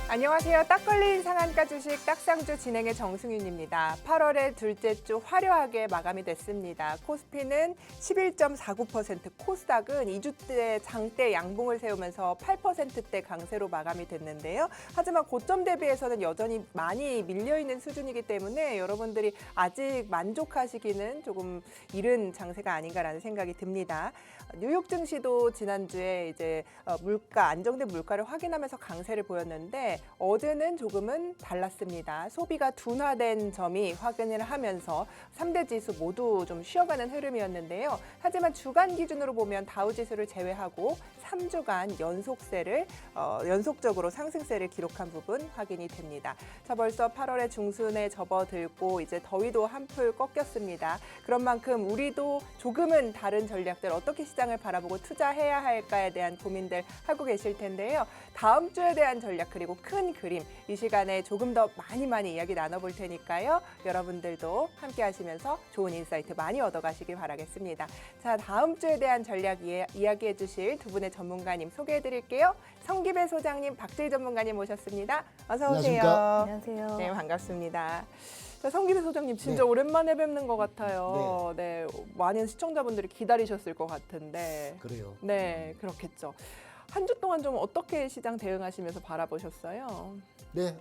안녕하세요. 딱 걸린 상한가 주식 딱상주 진행의 정승윤입니다. 8월의 둘째 주 화려하게 마감이 됐습니다. 코스피는 11.49%, 코스닥은 2주째 장대 양봉을 세우면서 8%대 강세로 마감이 됐는데요. 하지만 고점 대비해서는 여전히 많이 밀려있는 수준이기 때문에 여러분들이 아직 만족하시기는 조금 이른 장세가 아닌가라는 생각이 듭니다. 뉴욕 증시도 지난주에 이제 물가, 안정된 물가를 확인하면서 강세를 보였는데 어제는 조금은 달랐습니다. 소비가 둔화된 점이 확인을 하면서 3대 지수 모두 좀 쉬어가는 흐름이었는데요. 하지만 주간 기준으로 보면 다우지수를 제외하고 3주간 연속적으로 상승세를 기록한 부분 확인이 됩니다. 자, 벌써 8월의 중순에 접어들고 이제 더위도 한풀 꺾였습니다. 그런 만큼 우리도 조금은 다른 전략들 어떻게 시장을 바라보고 투자해야 할까에 대한 고민들 하고 계실 텐데요. 다음 주에 대한 전략 그리고 큰 그림 이 시간에 조금 더 많이 이야기 나눠볼 테니까요. 여러분들도 함께 하시면서 좋은 인사이트 많이 얻어가시길 바라겠습니다. 자, 다음 주에 대한 전략 이야기해 주실 두 분의 전문가님 소개해 드릴게요. 성기배 소장님, 박재희 전문가님 모셨습니다. 어서 오세요. 안녕하세요. 네, 반갑습니다. 자, 성기배 소장님 진짜 오랜만에 뵙는 것 같아요. 네, 많은 시청자분들이 기다리셨을 것 같은데. 그래요. 네, 그렇겠죠. 한 주 동안 좀 어떻게 시장 대응하시면서 바라보셨어요? 네,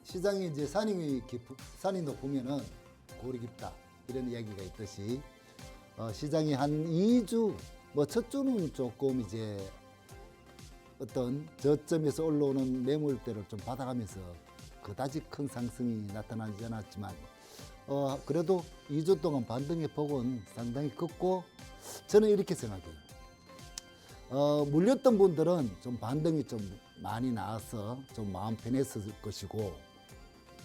시장이 이제 산이 높으면은 골이 깊다 이런 이야기가 있듯이 시장이 한 2주, 첫 주는 조금 이제 어떤 저점에서 올라오는 매물대를 좀 받아가면서 그다지 큰 상승이 나타나지 않았지만 그래도 2주 동안 반등의 폭은 상당히 컸고 저는 이렇게 생각해요. 물렸던 분들은 좀 반등이 좀 많이 나와서 좀 마음 편했을 것이고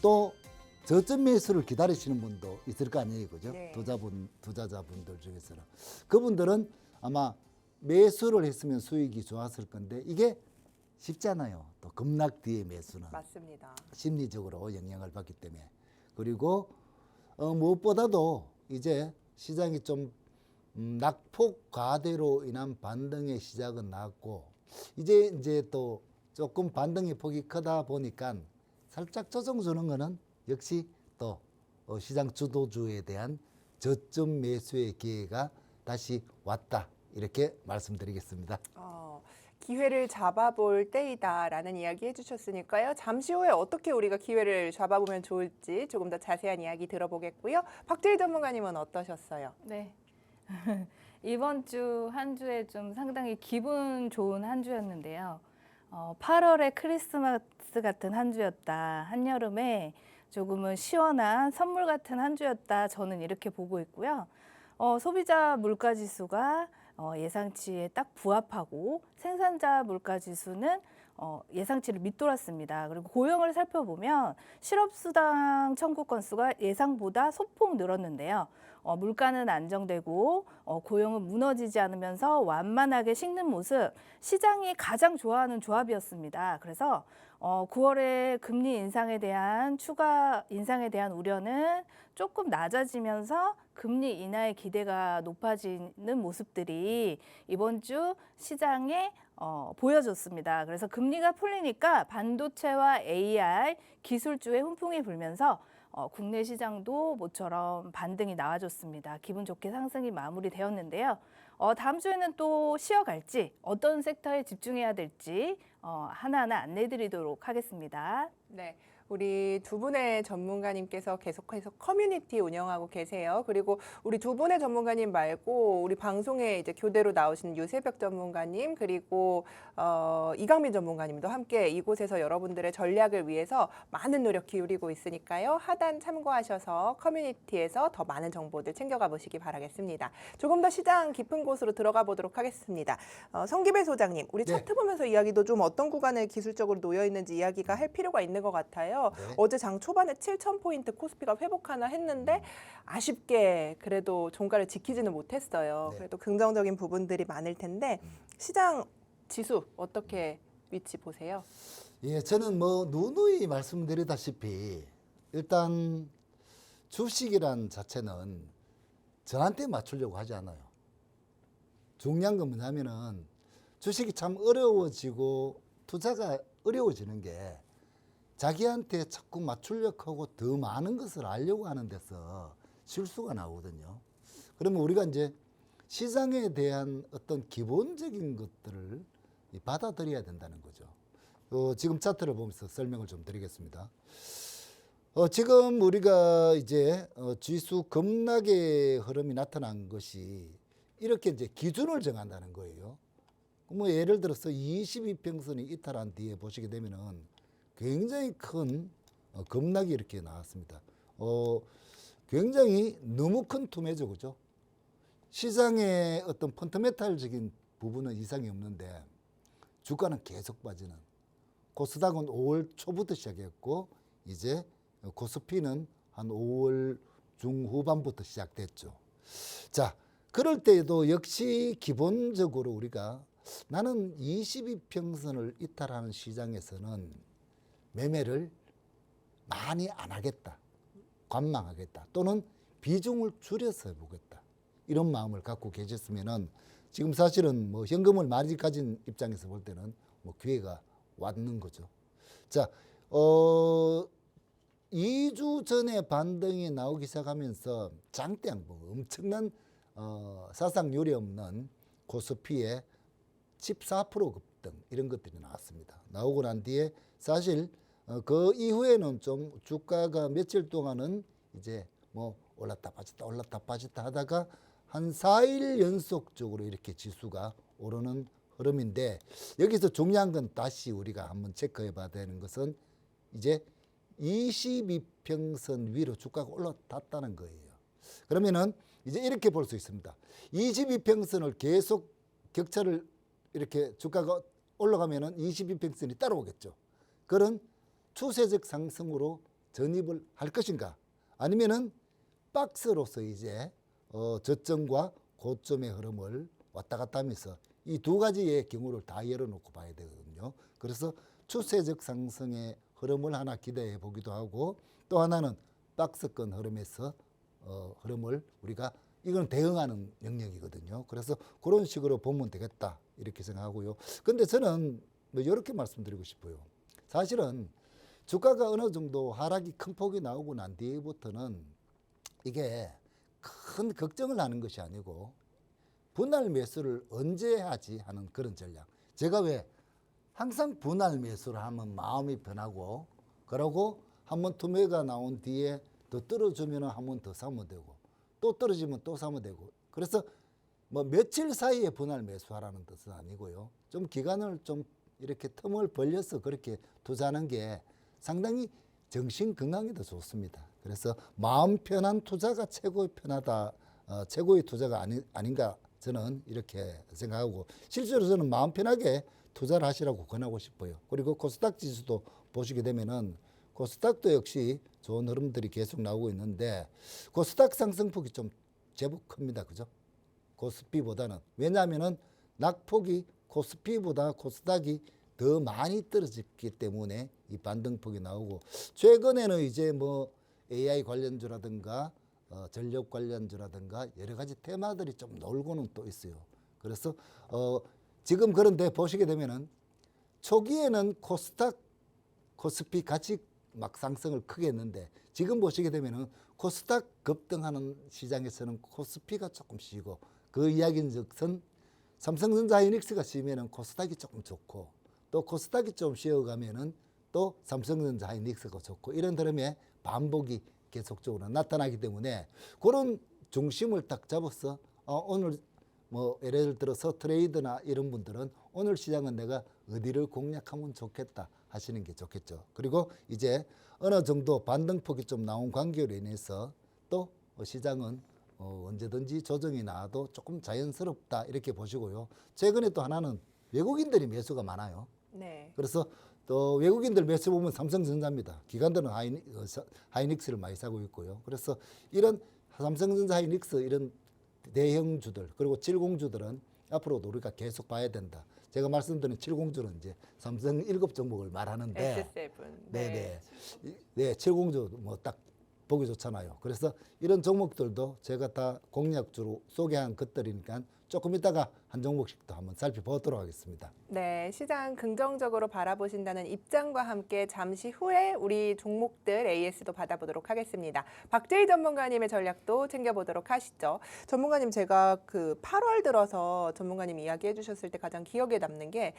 또 저점 매수를 기다리시는 분도 있을 거 아니에요, 그죠? 네. 투자자분들 중에서는 그분들은 아마 매수를 했으면 수익이 좋았을 건데 이게 쉽잖아요. 또 급락 뒤에 매수는 맞습니다. 심리적으로 영향을 받기 때문에 그리고 무엇보다도 이제 시장이 좀 낙폭 과대로 인한 반등의 시작은 나왔고 이제 또 조금 반등의 폭이 크다 보니까 살짝 조정 주는 거는 역시 또 시장 주도주에 대한 저점 매수의 기회가 다시 왔다 이렇게 말씀드리겠습니다. 기회를 잡아볼 때이다라는 이야기 해주셨으니까요. 잠시 후에 어떻게 우리가 기회를 잡아보면 좋을지 조금 더 자세한 이야기 들어보겠고요. 박재희 전문가님은 어떠셨어요? 네. 이번 주 한 주에 좀 상당히 기분 좋은 한 주였는데요. 8월의 크리스마스 같은 한 주였다. 한여름에 조금은 시원한 선물 같은 한 주였다. 저는 이렇게 보고 있고요. 소비자 물가지수가 예상치에 딱 부합하고 생산자 물가지수는 예상치를 밑돌았습니다. 그리고 고용을 살펴보면 실업수당 청구 건수가 예상보다 소폭 늘었는데요. 물가는 안정되고 고용은 무너지지 않으면서 완만하게 식는 모습 시장이 가장 좋아하는 조합이었습니다. 그래서 9월에 금리 인상에 대한 추가 인상에 대한 우려는 조금 낮아지면서 금리 인하의 기대가 높아지는 모습들이 이번 주 시장에 보여줬습니다. 그래서 금리가 풀리니까 반도체와 AI 기술주의 훈풍이 불면서 국내 시장도 모처럼 반등이 나와줬습니다. 기분 좋게 상승이 마무리되었는데요. 다음 주에는 또 쉬어갈지 어떤 섹터에 집중해야 될지 하나하나 안내드리도록 하겠습니다. 네. 우리 두 분의 전문가님께서 계속해서 커뮤니티 운영하고 계세요. 그리고 우리 두 분의 전문가님 말고 우리 방송에 이제 교대로 나오신 유세벽 전문가님 그리고 이강민 전문가님도 함께 이곳에서 여러분들의 전략을 위해서 많은 노력 기울이고 있으니까요. 하단 참고하셔서 커뮤니티에서 더 많은 정보들 챙겨가 보시기 바라겠습니다. 조금 더 시장 깊은 곳으로 들어가 보도록 하겠습니다. 성기배 소장님, 우리 차트 보면서 이야기도 좀 어떤 구간에 기술적으로 놓여 있는지 이야기가 할 필요가 있는 것 같아요. 어제 장 초반에 7,000포인트 코스피가 회복하나 했는데 아쉽게 그래도 종가를 지키지는 못했어요. 그래도 긍정적인 부분들이 많을 텐데 시장 지수 어떻게 위치 보세요? 예, 저는 누누이 말씀드리다시피 일단 주식이란 자체는 저한테 맞추려고 하지 않아요. 중요한 건 뭐냐면은 주식이 참 어려워지고 투자가 어려워지는 게 자기한테 자꾸 맞추려고 하고 더 많은 것을 알려고 하는 데서 실수가 나오거든요. 그러면 우리가 이제 시장에 대한 어떤 기본적인 것들을 받아들여야 된다는 거죠. 지금 차트를 보면서 설명을 좀 드리겠습니다. 지금 우리가 이제 지수 급락의 흐름이 나타난 것이 이렇게 이제 기준을 정한다는 거예요. 뭐 예를 들어서 22평선이 이탈한 뒤에 보시게 되면은 굉장히 큰 급락이 이렇게 나왔습니다. 굉장히 너무 큰 투매죠, 그죠? 시장의 어떤 펀더멘탈적인 부분은 이상이 없는데 주가는 계속 빠지는. 코스닥은 5월 초부터 시작했고 이제 코스피는 한 5월 중후반부터 시작됐죠. 자, 그럴 때에도 역시 기본적으로 우리가 나는 22평선을 이탈하는 시장에서는 매매를 많이 안 하겠다. 관망하겠다. 또는 비중을 줄여서 해보겠다. 이런 마음을 갖고 계셨으면은 지금 사실은 뭐 현금을 많이 가진 입장에서 볼 때는 뭐 기회가 왔는 거죠. 자, 2주 전에 반등이 나오기 시작하면서 장대양봉 엄청난 사상 요리 없는 코스피의 14% 급등 이런 것들이 나왔습니다. 나오고 난 뒤에 사실 그 이후에는 좀 주가가 며칠 동안은 이제 뭐 올랐다 빠졌다 하다가 한 4일 연속적으로 이렇게 지수가 오르는 흐름인데 여기서 중요한 건 다시 우리가 한번 체크해 봐야 되는 것은 이제 22평선 위로 주가가 올라탔다는 거예요. 그러면은 이제 이렇게 볼 수 있습니다. 22평선을 계속 격차를 이렇게 주가가 올라가면은 22평선이 따라오겠죠. 그런 추세적 상승으로 전입을 할 것인가? 아니면은 박스로서 이제 저점과 고점의 흐름을 왔다 갔다 하면서 이 두 가지의 경우를 다 열어놓고 봐야 되거든요. 그래서 추세적 상승의 흐름을 하나 기대해 보기도 하고 또 하나는 박스권 흐름에서 흐름을 우리가 이건 대응하는 영역이거든요. 그래서 그런 식으로 보면 되겠다 이렇게 생각하고요. 근데 저는 뭐 이렇게 말씀드리고 싶어요. 사실은 주가가 어느 정도 하락이 큰 폭이 나오고 난 뒤부터는 이게 큰 걱정을 하는 것이 아니고 분할 매수를 언제 하지 하는 그런 전략. 제가 왜 항상 분할 매수를 하면 마음이 편하고 그러고 한번 투매가 나온 뒤에 더 떨어지면 한 번 더 사면 되고 또 떨어지면 또 사면 되고 그래서 뭐 며칠 사이에 분할 매수하라는 뜻은 아니고요. 좀 기간을 좀 이렇게 틈을 벌려서 그렇게 투자하는 게 상당히 정신 건강에도 좋습니다. 그래서 마음 편한 투자가 최고의 편하다, 최고의 투자가 아닌가 저는 이렇게 생각하고 실제로 저는 마음 편하게 투자를 하시라고 권하고 싶어요. 그리고 코스닥 지수도 보시게 되면은 코스닥도 역시 좋은 흐름들이 계속 나오고 있는데 코스닥 상승폭이 좀 제법 큽니다. 그죠? 코스피보다는. 왜냐하면은 낙폭이 코스피보다 코스닥이 더 많이 떨어졌기 때문에 이 반등폭이 나오고 최근에는 이제 뭐 AI 관련주라든가 전력 관련주라든가 여러 가지 테마들이 좀 놀고는 또 있어요. 그래서 지금 그런데 보시게 되면은 초기에는 코스닥, 코스피 같이 막 상승을 크게 했는데 지금 보시게 되면은 코스닥 급등하는 시장에서는 코스피가 조금 쉬고 그 이야기는 즉슨 삼성전자 하이닉스가 쉬면은 코스닥이 조금 좋고 또 코스닥이 좀 쉬어가면은 또 삼성전자 하이닉스가 좋고 이런 흐름의 반복이 계속적으로 나타나기 때문에 그런 중심을 딱 잡아서 오늘 뭐 예를 들어서 트레이드나 이런 분들은 오늘 시장은 내가 어디를 공략하면 좋겠다 하시는 게 좋겠죠. 그리고 이제 어느 정도 반등폭이 좀 나온 관계로 인해서 또 시장은 언제든지 조정이 나와도 조금 자연스럽다 이렇게 보시고요. 최근에 또 하나는 외국인들이 매수가 많아요. 네. 그래서 또 외국인들 매수 보면 삼성전자입니다. 기관들은 하이닉스를 많이 사고 있고요. 그래서 이런 삼성전자 하이닉스 이런 대형주들 그리고 70주들은 앞으로도 우리가 계속 봐야 된다. 제가 말씀드린 70주는 이제 삼성 7 종목을 말하는데 S7. 네네. 네, 70주 뭐 딱 보기 좋잖아요. 그래서 이런 종목들도 제가 다 공략주로 소개한 것들이니까 조금 이따가 한 종목씩 더 한번 살펴보도록 하겠습니다. 네, 시장 긍정적으로 바라보신다는 입장과 함께 잠시 후에 우리 종목들 AS도 받아보도록 하겠습니다. 박재희 전문가님의 전략도 챙겨보도록 하시죠. 전문가님, 제가 그 8월 들어서 전문가님 이야기해 주셨을 때 가장 기억에 남는 게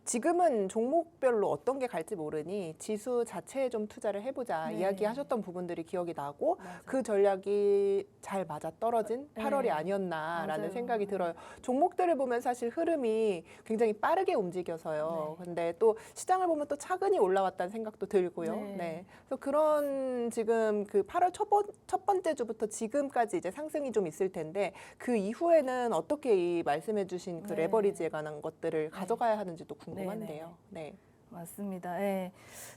지금은 종목별로 어떤 게 갈지 모르니 지수 자체에 좀 투자를 해보자 네. 이야기하셨던 부분들이 기억이 나고 맞아요. 그 전략이 잘 맞아 떨어진 네. 8월이 아니었나라는 맞아요. 생각이 들어요. 종목들을 보면 사실 흐름이 굉장히 빠르게 움직여서요. 네. 근데 또 시장을 보면 또 차근히 올라왔다는 생각도 들고요. 네. 네. 그래서 그런 지금 그 8월 첫 번째 주부터 지금까지 이제 상승이 좀 있을 텐데 그 이후에는 어떻게 이 말씀해주신 그 네. 레버리지에 관한 것들을 가져가야 하는지도 궁금한데요. 네. 맞습니다. 예.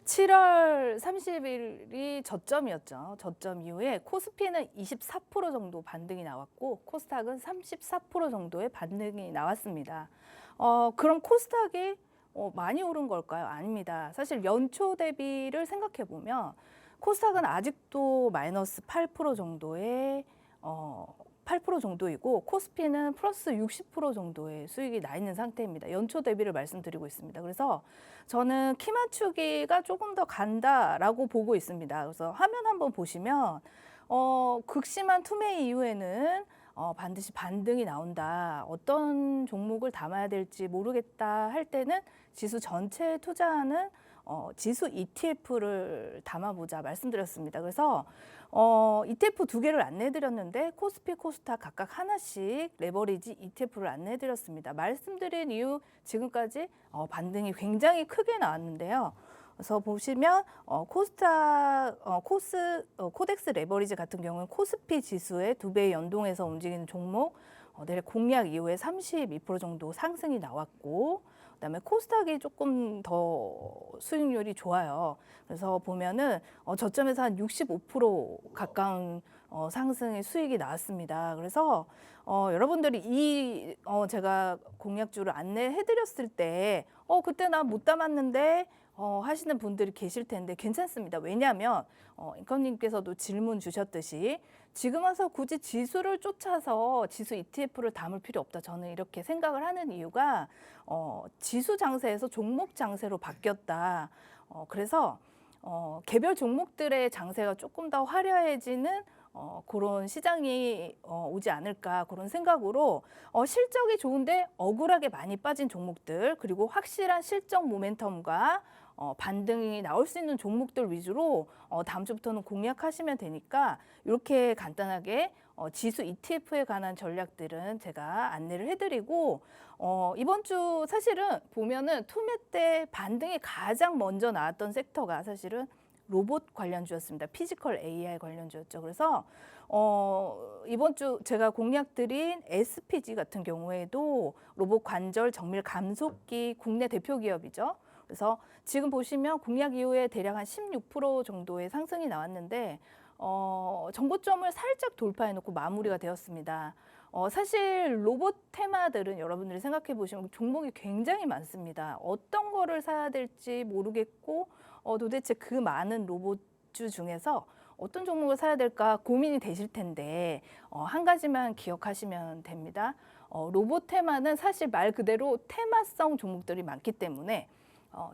7월 30일이 저점이었죠. 저점 이후에 코스피는 24% 정도 반등이 나왔고 코스닥은 34% 정도의 반등이 나왔습니다. 그럼 코스닥이 많이 오른 걸까요? 아닙니다. 사실 연초 대비를 생각해 보면 코스닥은 아직도 마이너스 8% 정도의 8% 정도이고 코스피는 플러스 60% 정도의 수익이 나 있는 상태입니다. 연초 대비를 말씀드리고 있습니다. 그래서 저는 키 맞추기가 조금 더 간다라고 보고 있습니다. 그래서 화면 한번 보시면 극심한 투매 이후에는 반드시 반등이 나온다. 어떤 종목을 담아야 될지 모르겠다 할 때는 지수 전체에 투자하는 지수 ETF를 담아보자 말씀드렸습니다. 그래서 ETF 2개를 안내해드렸는데 코스피, 코스닥 각각 하나씩 레버리지 ETF를 안내해드렸습니다. 말씀드린 이유 지금까지 반등이 굉장히 크게 나왔는데요. 그래서 보시면 코덱스 레버리지 같은 경우는 코스피 지수의 2배 연동해서 움직이는 종목 내일 공략 이후에 32% 정도 상승이 나왔고 그다음에 코스닥이 조금 더 수익률이 좋아요. 그래서 보면은 저점에서 한 65% 가까운 상승의 수익이 나왔습니다. 그래서 여러분들이 제가 공략주를 안내해드렸을 때 그때 나 못 담았는데 하시는 분들이 계실 텐데 괜찮습니다. 왜냐하면 앵커님께서도 질문 주셨듯이 지금 와서 굳이 지수를 쫓아서 지수 ETF를 담을 필요 없다. 저는 이렇게 생각을 하는 이유가 지수 장세에서 종목 장세로 바뀌었다. 그래서 개별 종목들의 장세가 조금 더 화려해지는 그런 시장이 오지 않을까 그런 생각으로 실적이 좋은데 억울하게 많이 빠진 종목들 그리고 확실한 실적 모멘텀과 반등이 나올 수 있는 종목들 위주로 다음 주부터는 공략하시면 되니까 이렇게 간단하게 지수 ETF에 관한 전략들은 제가 안내를 해드리고 이번 주 사실은 보면은 투매 때 반등이 가장 먼저 나왔던 섹터가 사실은 로봇 관련주였습니다. 피지컬 AI 관련주였죠. 그래서 이번 주 제가 공략드린 SPG 같은 경우에도 로봇 관절 정밀 감속기 국내 대표 기업이죠. 그래서 지금 보시면 공략 이후에 대략 한 16% 정도의 상승이 나왔는데 정고점을 살짝 돌파해놓고 마무리가 되었습니다. 사실 로봇 테마들은 여러분들이 생각해 보시면 종목이 굉장히 많습니다. 어떤 거를 사야 될지 모르겠고 도대체 그 많은 로봇주 중에서 어떤 종목을 사야 될까 고민이 되실 텐데 한 가지만 기억하시면 됩니다. 로봇 테마는 사실 말 그대로 테마성 종목들이 많기 때문에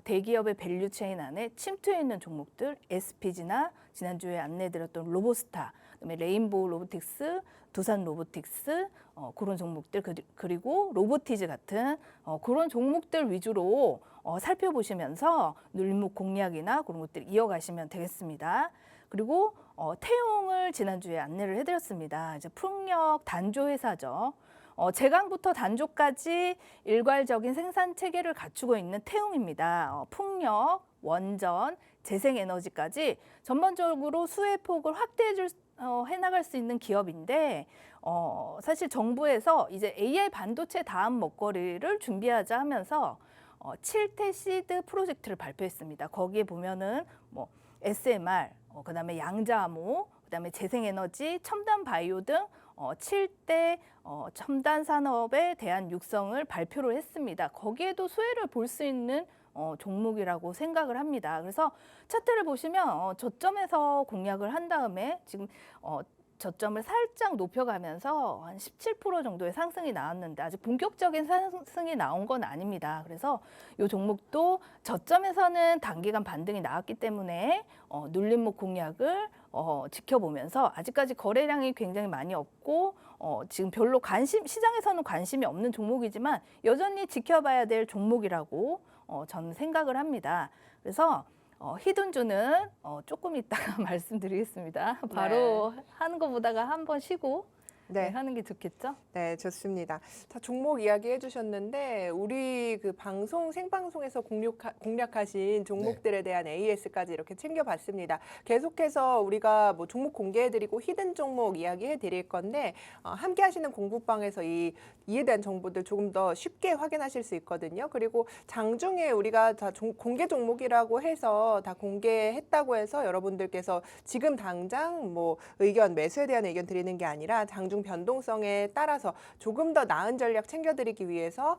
대기업의 밸류체인 안에 침투해 있는 종목들 SPG나 지난주에 안내드렸던 로보스타, 그다음에 레인보우 로보틱스, 두산 로보틱스 그런 종목들 그리고 로보티즈 같은 그런 종목들 위주로 살펴보시면서 눌목 공략이나 그런 것들 이어가시면 되겠습니다. 그리고 태용을 지난주에 안내를 해드렸습니다. 이제 풍력 단조 회사죠. 제강부터 단조까지 일괄적인 생산 체계를 갖추고 있는 태용입니다. 풍력, 원전, 재생에너지까지 전반적으로 수혜 폭을 해나갈 수 있는 기업인데 사실 정부에서 이제 AI 반도체 다음 먹거리를 준비하자 하면서 7태 시드 프로젝트를 발표했습니다. 거기에 보면은 뭐 SMR, 그다음에 양자암호, 그다음에 재생에너지, 첨단 바이오 등 7대 첨단 산업에 대한 육성을 발표를 했습니다. 거기에도 수혜를 볼 수 있는 종목이라고 생각을 합니다. 그래서 차트를 보시면 저점에서 공략을 한 다음에 지금 저점을 살짝 높여가면서 한 17% 정도의 상승이 나왔는데 아직 본격적인 상승이 나온 건 아닙니다. 그래서 이 종목도 저점에서는 단기간 반등이 나왔기 때문에 눌림목 공략을 지켜보면서 아직까지 거래량이 굉장히 많이 없고 지금 별로 시장에서는 관심이 없는 종목이지만 여전히 지켜봐야 될 종목이라고 저는 생각을 합니다. 그래서 히든주는 조금 이따가 말씀드리겠습니다. 바로 하는 것보다가 한번 쉬고 네. 하는 게 좋겠죠? 네, 좋습니다. 자, 종목 이야기해 주셨는데 우리 그 방송 생방송에서 공략하신 종목들에 대한 AS까지 이렇게 챙겨봤습니다. 계속해서 우리가 뭐 종목 공개해드리고 히든 종목 이야기해 드릴 건데 함께 하시는 공부방에서 이에 대한 정보들 조금 더 쉽게 확인하실 수 있거든요. 그리고 장중에 우리가 다 공개 종목이라고 해서 다 공개했다고 해서 여러분들께서 지금 당장 뭐 매수에 대한 의견 드리는 게 아니라 장중 변동성에 따라서 조금 더 나은 전략 챙겨드리기 위해서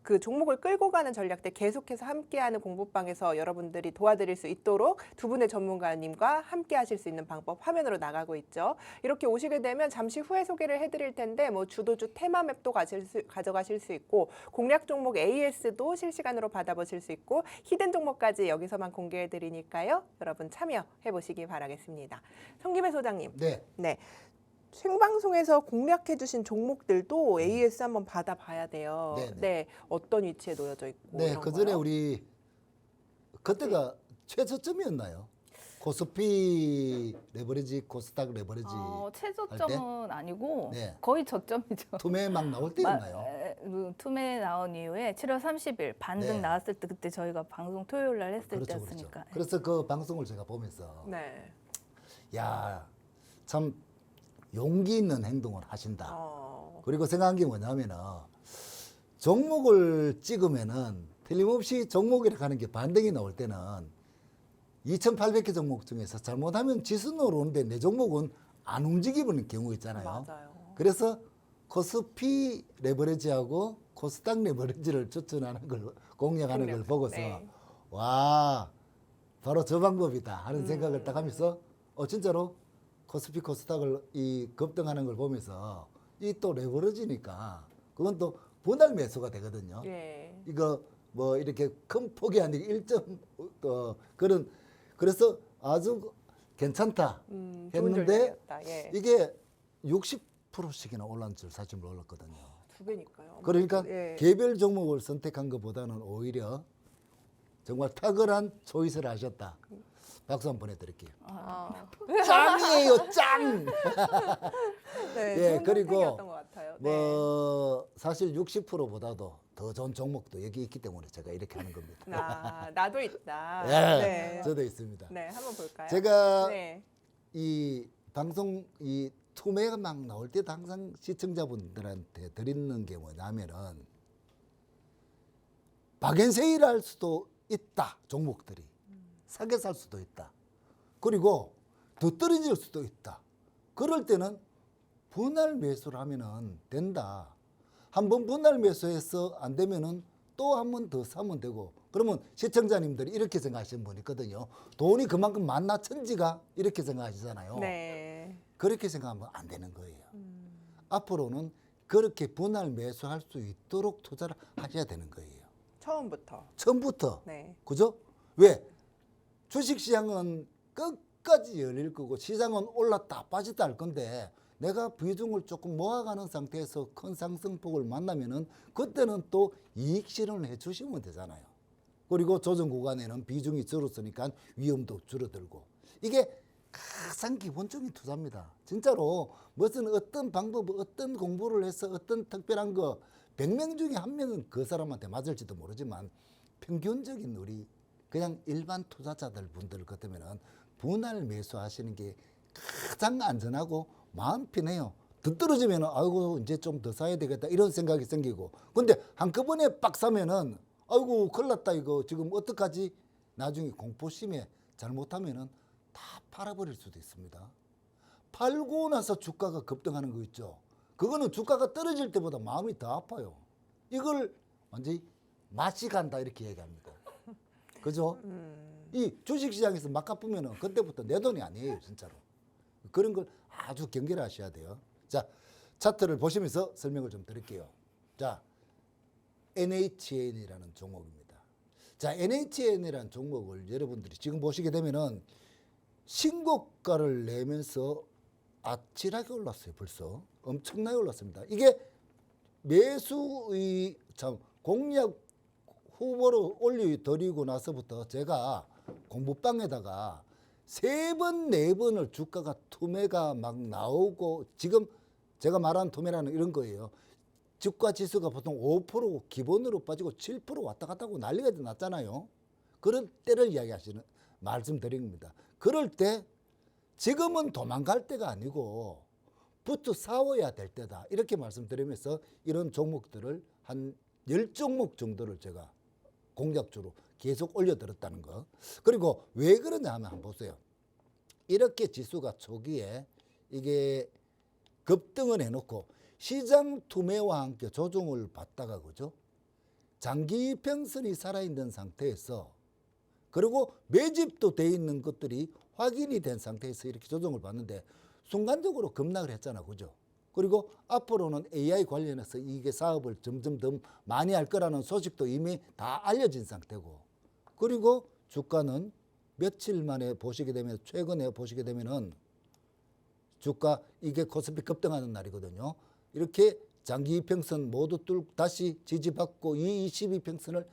그 종목을 끌고 가는 전략들 계속해서 함께하는 공부방에서 여러분들이 도와드릴 수 있도록 두 분의 전문가님과 함께 하실 수 있는 방법 화면으로 나가고 있죠. 이렇게 오시게 되면 잠시 후에 소개를 해드릴 텐데 뭐 주도주 테마맵도 가져가실 수 있고 공략 종목 AS도 실시간으로 받아보실 수 있고 히든 종목까지 여기서만 공개해드리니까요. 여러분 참여해보시기 바라겠습니다. 성김혜 소장님. 네. 생방송에서 공략해주신 종목들도 AS 한번 받아봐야 돼요. 네네. 네, 어떤 위치에 놓여져 있고. 네, 이런 그 전에 거요? 우리 그때가 최저점이었나요? 코스피 레버리지, 코스닥 레버리지 최저점은 아니고 네. 거의 저점이죠. 투매 막 나올 때였나요? 투매 나온 이후에 7월 30일 반등 네. 나왔을 때 그때 저희가 방송 토요일 날 했을 그렇죠. 때였으니까. 그래서 그 방송을 제가 보면서 네. 야, 참 용기 있는 행동을 하신다. 어, 그리고 생각한 게 뭐냐면은 종목을 찍으면은 틀림없이 종목이라고 하는 게 반등이 나올 때는 2,800개 종목 중에서 잘못하면 지수는 오르는데 내 종목은 안 움직이는 경우 있잖아요. 맞아요. 그래서 코스피 레버리지하고 코스닥 레버리지를 추천하는 걸 공략하는 걸 보고서 네. 와 바로 저 방법이다 하는 생각을 딱 하면서 진짜로 코스피 코스닥을 이 급등하는 걸 보면서 이 또 레버리지니까 그건 또 분할 매수가 되거든요. 예. 이거 뭐 이렇게 큰 폭이 아니고 일점 그런 그래서 아주 괜찮다 좋은 했는데 전략이었다. 예. 이게 60%씩이나 올랐는 줄 사실 몰랐거든요. 두 배니까요. 그러니까 예. 개별 종목을 선택한 것보다는 오히려 정말 탁월한 초이스를 하셨다. 박수 한번 보내드릴게요. 아, 짱이에요, 짱! 네, 예, 좋은 그리고 선택이었던 것 같아요. 네. 뭐 사실 60%보다도 더 좋은 종목도 여기 있기 때문에 제가 이렇게 하는 겁니다. 나도 있다. 예, 네. 저도 있습니다. 네, 한번 볼까요? 제가 네. 이 방송 이 투매가 막 나올 때도 항상 시청자분들한테 드리는 게 뭐냐면은 박앤세일 할 수도 있다 종목들이 싸게 살 수도 있다 그리고 더 떨어질 수도 있다 그럴 때는 분할 매수를 하면은 된다 한 번 분할 매수해서 안 되면은 또 한 번 더 사면 되고 그러면 시청자님들이 이렇게 생각하시는 분이 있거든요 돈이 그만큼 많나 천지가 이렇게 생각하시잖아요 네. 그렇게 생각하면 안 되는 거예요. 앞으로는 그렇게 분할 매수할 수 있도록 투자를 하셔야 되는 거예요. 처음부터. 처음부터. 네. 그죠? 왜? 주식시장은 끝까지 열릴 거고 시장은 올랐다 빠졌다 할 건데 내가 비중을 조금 모아가는 상태에서 큰 상승폭을 만나면은 그때는 또 이익 실현을 해 주시면 되잖아요. 그리고 조정 구간에는 비중이 줄었으니까 위험도 줄어들고 이게 가장 기본적인 투자입니다. 진짜로 무슨 어떤 방법, 어떤 공부를 해서 어떤 특별한 거 100명 중에 한 명은 그 사람한테 맞을지도 모르지만 평균적인 우리 그냥 일반 투자자들 분들 같으면은 분할 매수하시는 게 가장 안전하고 마음 편해요. 더 떨어지면은 아이고 이제 좀 더 사야 되겠다 이런 생각이 생기고 근데 한꺼번에 빡 사면은 아이고 큰일 났다 이거 지금 어떡하지 나중에 공포심에 잘못하면은 다 팔아버릴 수도 있습니다. 팔고 나서 주가가 급등하는 거 있죠. 그거는 주가가 떨어질 때보다 마음이 더 아파요. 이걸 완전히 맛이 간다 이렇게 얘기합니다. 그죠? 이 주식시장에서 막 갚으면은 그때부터 내 돈이 아니에요, 진짜로. 그런 걸 아주 경계하셔야 돼요. 자, 차트를 보시면서 설명을 좀 드릴게요. 자, NHN이라는 종목입니다. 자, NHN이라는 종목을 여러분들이 지금 보시게 되면은 신고가를 내면서 아찔하게 올랐어요. 벌써 엄청나게 올랐습니다. 이게 매수의 참 공략 후보로 올려드리고 나서부터 제가 공부방에다가 3번, 4번을 주가가 투매가 막 나오고 지금 제가 말하는 투매라는 이런 거예요. 주가 지수가 보통 5% 기본으로 빠지고 7% 왔다 갔다 하고 난리가 났잖아요. 그런 때를 이야기하시는 말씀드린 겁니다. 그럴 때 지금은 도망갈 때가 아니고 붙어 싸워야 될 때다. 이렇게 말씀드리면서 이런 종목들을 한 10종목 정도를 제가 공략주로 계속 올려드렸다는 거. 그리고 왜 그러냐 하면 한번 보세요. 이렇게 지수가 초기에 이게 급등을 해놓고 시장 투매와 함께 조정을 받다가 그죠? 장기 평선이 살아있는 상태에서 그리고 매집도 돼 있는 것들이 확인이 된 상태에서 이렇게 조정을 받는데 순간적으로 급락을 했잖아. 그죠? 그리고 앞으로는 AI 관련해서 이게 사업을 점점 더 많이 할 거라는 소식도 이미 다 알려진 상태고 그리고 주가는 며칠 만에 보시게 되면 최근에 보시게 되면은 주가 이게 코스피 급등하는 날이거든요. 이렇게 장기 이평선 모두 다시 지지받고 이 22평선을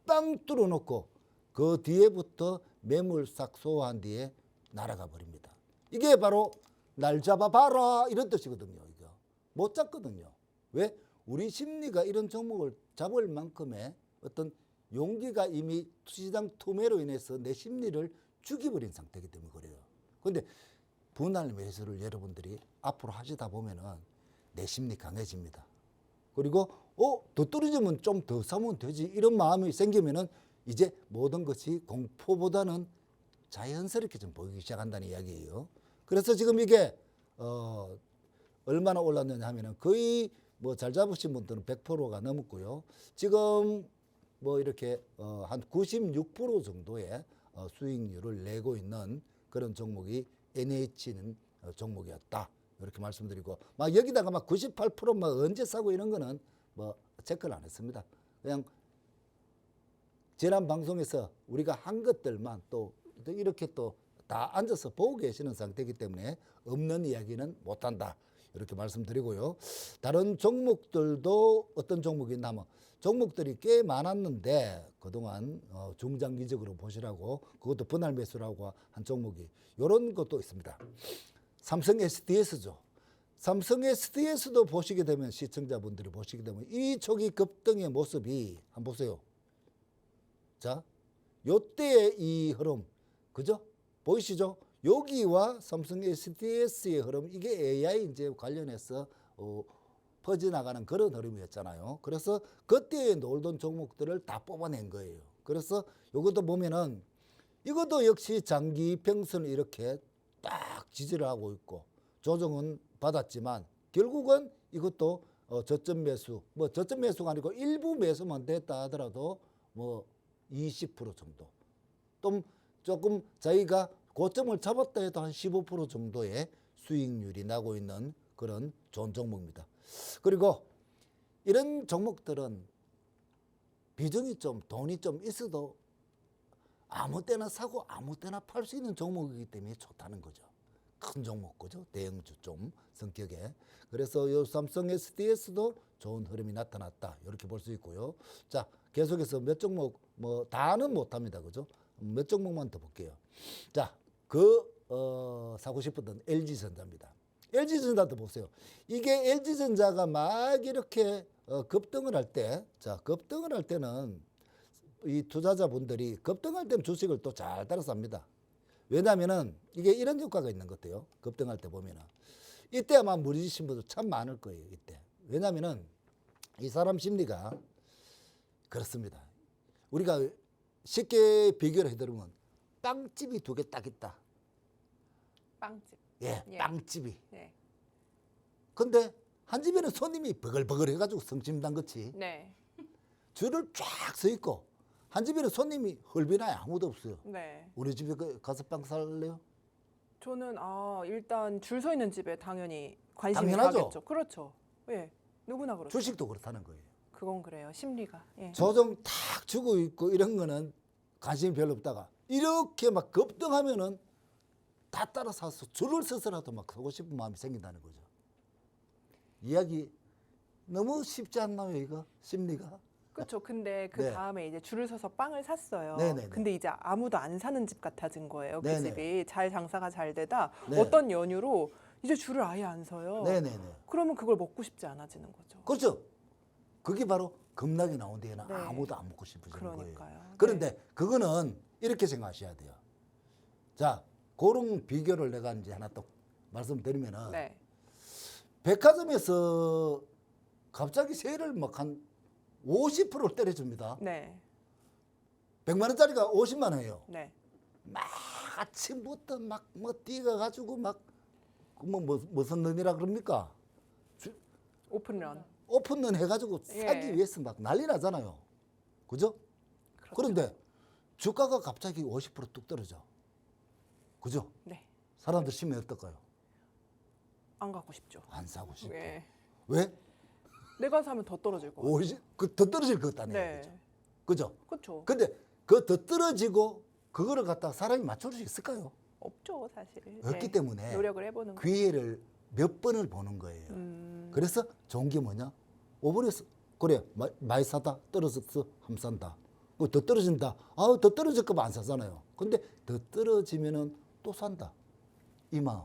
빵 뚫어놓고 그 뒤에부터 매물 싹 소화한 뒤에 날아가 버립니다. 이게 바로 날 잡아봐라 이런 뜻이거든요. 이거 못 잡거든요. 왜? 우리 심리가 이런 종목을 잡을 만큼의 어떤 용기가 이미 시장 투매로 인해서 내 심리를 죽여버린 상태이기 때문에 그래요. 그런데 분할 매수를 여러분들이 앞으로 하시다 보면은 내 심리 강해집니다. 그리고 더 떨어지면 좀 더 사면 되지 이런 마음이 생기면은 이제 모든 것이 공포보다는 자연스럽게 좀 보이기 시작한다는 이야기예요. 그래서 지금 이게 얼마나 올랐느냐 하면은 거의 뭐 잘 잡으신 분들은 100%가 넘었고요. 지금 뭐 이렇게 한 96% 정도의 수익률을 내고 있는 그런 종목이 NH는 종목이었다. 이렇게 말씀드리고 막 여기다가 막 98%막 언제 사고 이런 거는 뭐 체크를 안 했습니다. 그냥 지난 방송에서 우리가 한 것들만 또 이렇게 또 다 앉아서 보고 계시는 상태이기 때문에 없는 이야기는 못한다. 이렇게 말씀드리고요. 다른 종목들도 어떤 종목이 있나 하면 종목들이 꽤 많았는데 그동안 중장기적으로 보시라고 그것도 분할 매수라고 한 종목이 이런 것도 있습니다. 삼성 SDS죠. 삼성 SDS도 보시게 되면 시청자분들이 보시게 되면 이 초기 급등의 모습이 한번 보세요. 자, 요때의 이 흐름, 그죠? 보이시죠? 여기와 삼성 SDS의 흐름, 이게 AI 이제 관련해서 퍼져나가는 그런 흐름이었잖아요. 그래서 그때에 놀던 종목들을 다 뽑아낸 거예요. 그래서 이것도 보면은 이것도 역시 장기 평선을 이렇게 딱 지지를 하고 있고 조정은 받았지만 결국은 이것도 저점 매수, 뭐 저점 매수가 아니고 일부 매수만 됐다 하더라도 뭐 20% 정도. 또 조금 저희가 고점을 잡았다 해도 한 15% 정도의 수익률이 나고 있는 그런 좋은 종목입니다. 그리고 이런 종목들은 비중이 좀 돈이 좀 있어도 아무 때나 사고 아무 때나 팔 수 있는 종목이기 때문에 좋다는 거죠. 큰 종목 그죠? 대형주 좀 성격에. 그래서 이 삼성 SDS도 좋은 흐름이 나타났다. 이렇게 볼 수 있고요. 자, 계속해서 몇 종목 뭐 다는 못합니다. 그죠? 몇 종목만 더 볼게요. 자, 사고 싶었던 LG전자입니다. LG전자도 보세요. 이게 LG전자가 막 이렇게 급등을 할 때, 자, 급등을 할 때는 이 투자자분들이 급등할 때는 주식을 또 잘 따라서 합니다. 왜냐하면은 이게 이런 효과가 있는 것 같아요. 급등할 때 보면은. 이때 아마 무리지신 분들 참 많을 거예요. 이때. 왜냐하면은 이 사람 심리가 그렇습니다. 우리가 쉽게 비교를 해드리면 빵집이 2개 딱 있다. 빵집. 예, 예. 빵집이. 네. 근데 한 집에는 손님이 버글버글 해가지고 성심당 같이 네. 줄을 쫙 서 있고 한 집에는 손님이 헐비나야 아무도 없어요. 네. 우리 집에 가서 빵 살래요? 저는 일단 줄 서 있는 집에 당연히 관심이 당연하죠. 가겠죠. 그렇죠. 예. 누구나 그렇죠. 주식도 그렇다는 거예요. 그건 그래요. 심리가. 예. 조정 탁 주고 있고 이런 거는 관심이 별로 없다가 이렇게 막 급등하면은 다 따라 사서 줄을 서서라도 막 사고 싶은 마음이 생긴다는 거죠. 이야기 너무 쉽지 않나요, 이거 심리가? 그렇죠. 근데 그 네. 다음에 이제 줄을 서서 빵을 샀어요. 네네네. 근데 이제 아무도 안 사는 집 같아진 거예요. 그 네네. 집이 잘 장사가 잘 되다 네. 어떤 연유로 이제 줄을 아예 안 서요. 네네네. 그러면 그걸 먹고 싶지 않아지는 거죠. 그렇죠. 그게 바로 급락이 나온 데에는 네. 아무도 안 먹고 싶어지는 거예요. 그러니까요. 그런데 그거는 이렇게 생각하셔야 돼요. 자, 그런 비교를 내가 이제 하나 또 말씀드리면은 네. 백화점에서 갑자기 세일을 막 한 50% 때려줍니다. 네. 100만 원짜리가 50만 원이에요. 네. 막 아침부터 막 뭐 뛰어가지고 막 무슨 런이라 그럽니까? 오픈런. 오픈런 해가지고 예. 사기 위해서 막 난리 나잖아요. 그죠? 그렇죠. 그런데 주가가 갑자기 50%뚝 떨어져. 그죠? 네. 사람들 심이 어떨까요? 안 갖고 싶죠. 안 사고 싶고. 예. 왜? 내가 사면 더 떨어질 거. 더 떨어질 것 같다는 네. 얘기죠. 그죠? 그렇죠. 근데 그 더 떨어지고 그거를 갖다가 사람이 맞출 수 있을까요? 없죠, 사실. 없기 네. 때문에 노력을 해보는 거. 기회를 몇 번을 보는 거예요. 그래서 좋은 게 뭐냐? 5번에서 그래 많이 사다 떨어졌어 함 산다. 더 떨어진다. 더 떨어질까 봐 안 사잖아요. 근데 더 떨어지면은 또 산다. 이 마음.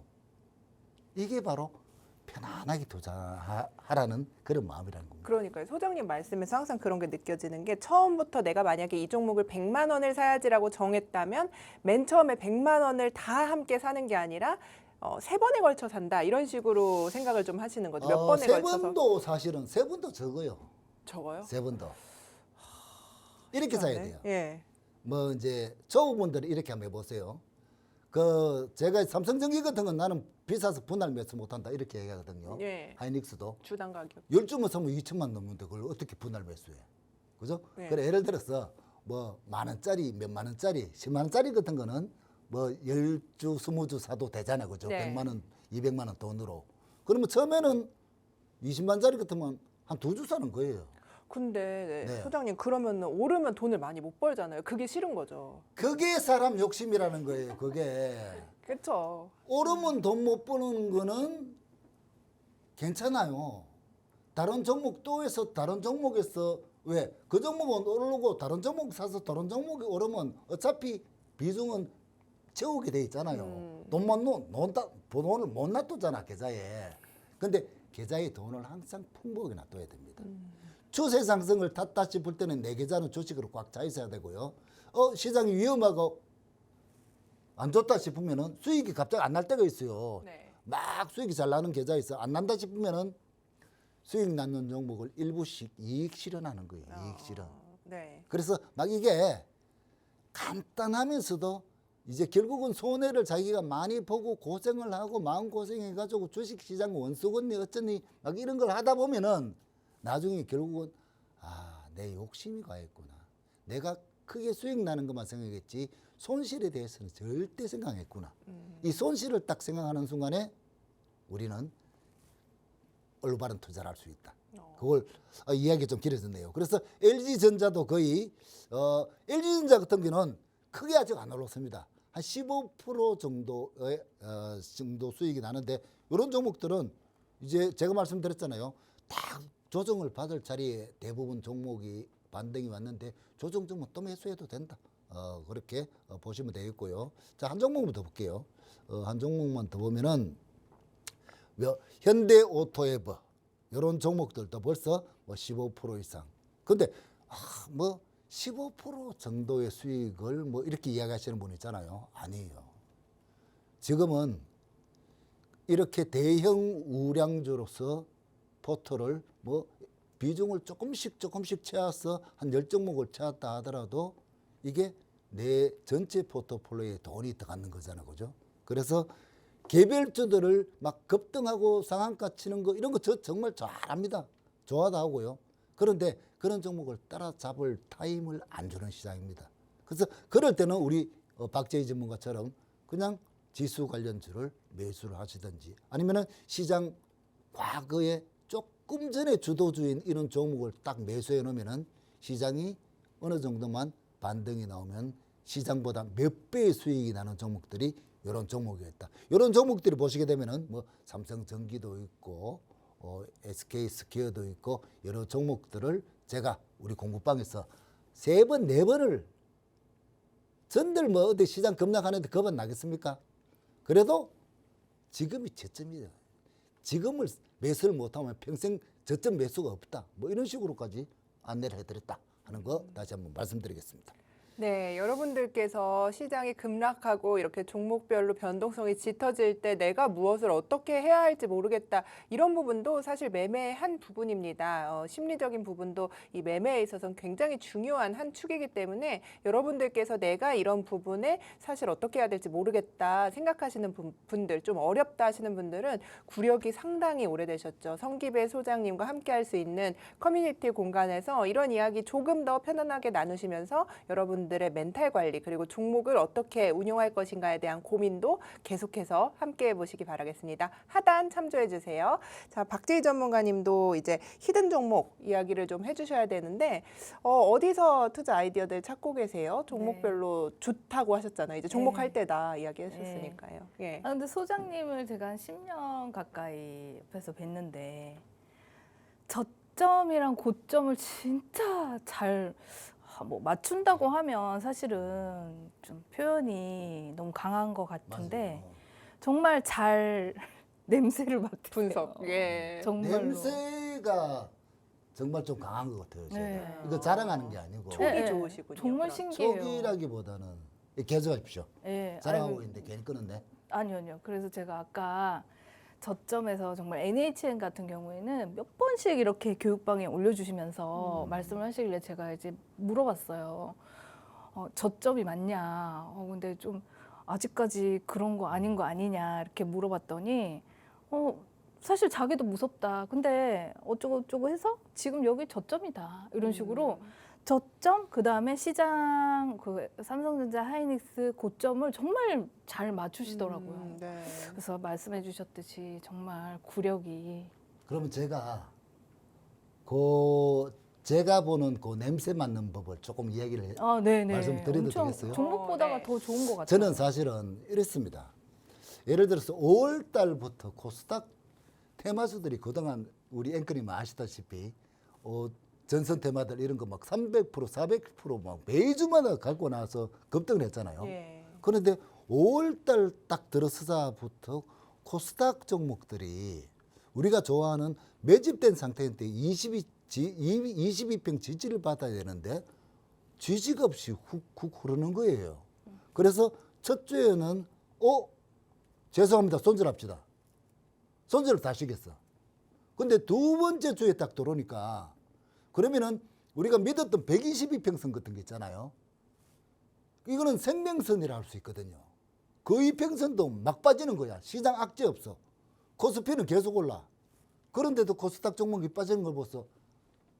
이게 바로 편안하게 투자하라는 그런 마음이라는 겁니다. 그러니까요. 소장님 말씀에서 항상 그런 게 느껴지는 게 처음부터 내가 만약에 이 종목을 100만 원을 사야지라고 정했다면 맨 처음에 100만 원을 다 함께 사는 게 아니라 세 번에 걸쳐 산다 이런 식으로 생각을 좀 하시는 거죠. 몇 번에 세 걸쳐서 번도 사실은 세 번도 적어요. 적어요? 세 번도. 이렇게 사야 돼요. 예. 뭐 이제 초보분들은 이렇게 한번 해보세요. 그 제가 삼성전기 같은 건 나는 비싸서 분할 매수 못한다 이렇게 얘기하거든요. 예. 하이닉스도 주당 가격. 10주만 사면 2천만 넘는데 그걸 어떻게 분할 매수해? 그죠? 네. 그래 예를 들어서 뭐 만 원짜리, 몇만 원짜리, 10만 원짜리 같은 거는 뭐 10주, 20주 사도 되잖아요. 그죠? 네. 100만 원, 200만 원 돈으로. 그러면 처음에는 20만 원짜리 같으면 한 2주 사는 거예요. 근데 네. 소장님 그러면 오르면 돈을 많이 못 벌잖아요. 그게 싫은 거죠. 그게 사람 욕심이라는 거예요. 그게. 그렇죠. 오르면 돈 못 버는 거는 괜찮아요. 다른 종목 또 해서 다른 종목에서 왜? 그 종목은 오르고 다른 종목 사서 다른 종목이 오르면 어차피 비중은 채우게 돼 있잖아요. 돈을 못 놔두잖아, 계좌에. 근데 계좌에 돈을 항상 풍부하게 놔둬야 됩니다. 추세 상승을 탔다 싶을 때는 내 계좌는 주식으로 꽉 차 있어야 되고요. 시장이 위험하고 안 좋다 싶으면은 수익이 갑자기 안 날 때가 있어요. 네. 막 수익이 잘 나는 계좌 있어. 안 난다 싶으면은 수익 나는 종목을 일부씩 이익 실현하는 거예요. 이익 실현. 네. 그래서 막 이게 간단하면서도 이제 결국은 손해를 자기가 많이 보고 고생을 하고 마음 고생해가지고 주식시장 원수건니 어쩌니 막 이런 걸 하다 보면은 나중에 결국은 내 욕심이 과했구나. 내가 크게 수익 나는 것만 생각했지 손실에 대해서는 절대 생각했구나. 이 손실을 딱 생각하는 순간에 우리는 올바른 투자를 할 수 있다. 그걸 이야기가 좀 길어졌네요. 그래서 LG전자도 거의 LG전자 같은 경우는 크게 아직 안 올랐습니다. 한 15% 정도의 정도 수익이 나는데 이런 종목들은 이제 제가 말씀드렸잖아요. 딱 조정을 받을 자리에 대부분 종목이 반등이 왔는데 조정 좀 또 매수해도 된다. 그렇게 보시면 되겠고요. 자, 한 종목만 더 볼게요. 한 종목만 더 보면은 현대오토에버 이런 종목들도 벌써 뭐 15% 이상. 근데 뭐 15% 정도의 수익을 뭐 이렇게 이야기하시는 분 있잖아요. 아니에요. 지금은 이렇게 대형 우량주로서 포트를 뭐 비중을 조금씩 채워서 한 10종목을 채웠다 하더라도 이게 내 전체 포트폴리오에 돈이 들어가는 거잖아요. 그죠? 그래서 개별주들을 막 급등하고 상한가 치는 거 이런 거 저 정말 잘합니다. 좋아도 하고요. 그런데 그런 종목을 따라잡을 타임을 안 주는 시장입니다. 그래서 그럴 때는 우리 박재희 전문가처럼 그냥 지수 관련주를 매수를 하시든지 아니면은 시장 과거에 조금 전에 주도주인 이런 종목을 딱 매수해 놓으면은 시장이 어느 정도만 반등이 나오면 시장보다 몇 배의 수익이 나는 종목들이 이런 종목이었다. 이런 종목들이 보시게 되면은 뭐 삼성전기도 있고 SK스퀘어도 있고 여러 종목들을 제가 우리 공부방에서 3번, 4번을 전들 뭐 어디 시장 급락하는데 겁은 나겠습니까? 그래도 지금이 저점이에요. 지금을 매수를 못하면 평생 저점 매수가 없다. 뭐 이런 식으로까지 안내를 해드렸다 하는 거 다시 한번 말씀드리겠습니다. 네, 여러분들께서 시장이 급락하고 이렇게 종목별로 변동성이 짙어질 때 내가 무엇을 어떻게 해야 할지 모르겠다. 이런 부분도 사실 매매의 한 부분입니다. 심리적인 부분도 이 매매에 있어서는 굉장히 중요한 한 축이기 때문에 여러분들께서 내가 이런 부분에 사실 어떻게 해야 될지 모르겠다 생각하시는 분들, 좀 어렵다 하시는 분들은 구력이 상당히 오래되셨죠. 성기배 소장님과 함께 할 수 있는 커뮤니티 공간에서 이런 이야기 조금 더 편안하게 나누시면서 여러분들의 멘탈 관리 그리고 종목을 어떻게 운용할 것인가에 대한 고민도 계속해서 함께 해보시기 바라겠습니다. 하단 참조해 주세요. 자, 박재희 전문가님도 이제 히든 종목 이야기를 좀 해주셔야 되는데 어디서 투자 아이디어들 찾고 계세요? 종목별로 좋다고 하셨잖아요. 이제 종목 네. 할 때다 이야기하셨으니까요. 예. 아, 근데 소장님을 제가 한 10년 가까이 옆에서 뵀는데 저점이랑 고점을 진짜 잘 뭐 맞춘다고 하면 사실은 좀 표현이 너무 강한 것 같은데 맞아요. 정말 잘 냄새를 맡으세요. 분석. 예. 정말로. 냄새가 정말 좀 강한 것 같아요. 제가. 네. 이거 자랑하는 게 아니고 촉이 네, 좋으시군요. 정말 그럼. 신기해요. 속이라기보다는 계속하십시오. 예, 자랑하고 아이고, 있는데 괜히 끊었네. 아니요. 그래서 제가 아까 저점에서 정말 NHN 같은 경우에는 몇 번씩 이렇게 교육방에 올려주시면서 말씀을 하시길래 제가 이제 물어봤어요. 저점이 맞냐? 근데 좀 아직까지 그런 거 아닌 거 아니냐? 이렇게 물어봤더니 사실 자기도 무섭다. 근데 어쩌고저쩌고 해서 지금 여기 저점이다. 이런 식으로 저점 그다음에 시장 그 삼성전자 하이닉스 고점을 정말 잘 맞추시더라고요. 네. 그래서 말씀해 주셨듯이 정말 구력이 그러면 제가 제가 보는 그 냄새 맡는 법을 조금 이야기를 네네 말씀드려도 엄청 되겠어요? 종목보다가 네. 더 좋은 것 같아요. 저는 사실은 이랬습니다. 예를 들어서 5월 달부터 코스닥 테마주들이 그동안 우리 앵커님 아시다시피 전선 테마들 이런 거 막 300% 400%막 매주마다 갖고 나서 급등을 했잖아요. 예. 그런데 5월 달 딱 들어서자부터 코스닥 종목들이 우리가 좋아하는 매집된 상태인데 22평 지지를 받아야 되는데 지지가 없이 훅훅 흐르는 거예요. 그래서 첫 주에는 죄송합니다. 손절합시다. 손절을 다 시켰어. 근데 두 번째 주에 딱 들어오니까 그러면은 우리가 믿었던 122평선 같은 게 있잖아요. 이거는 생명선이라 할 수 있거든요. 그 이평선도 막 빠지는 거야. 시장 악재 없어. 코스피는 계속 올라. 그런데도 코스닥 종목이 빠지는 걸 보소.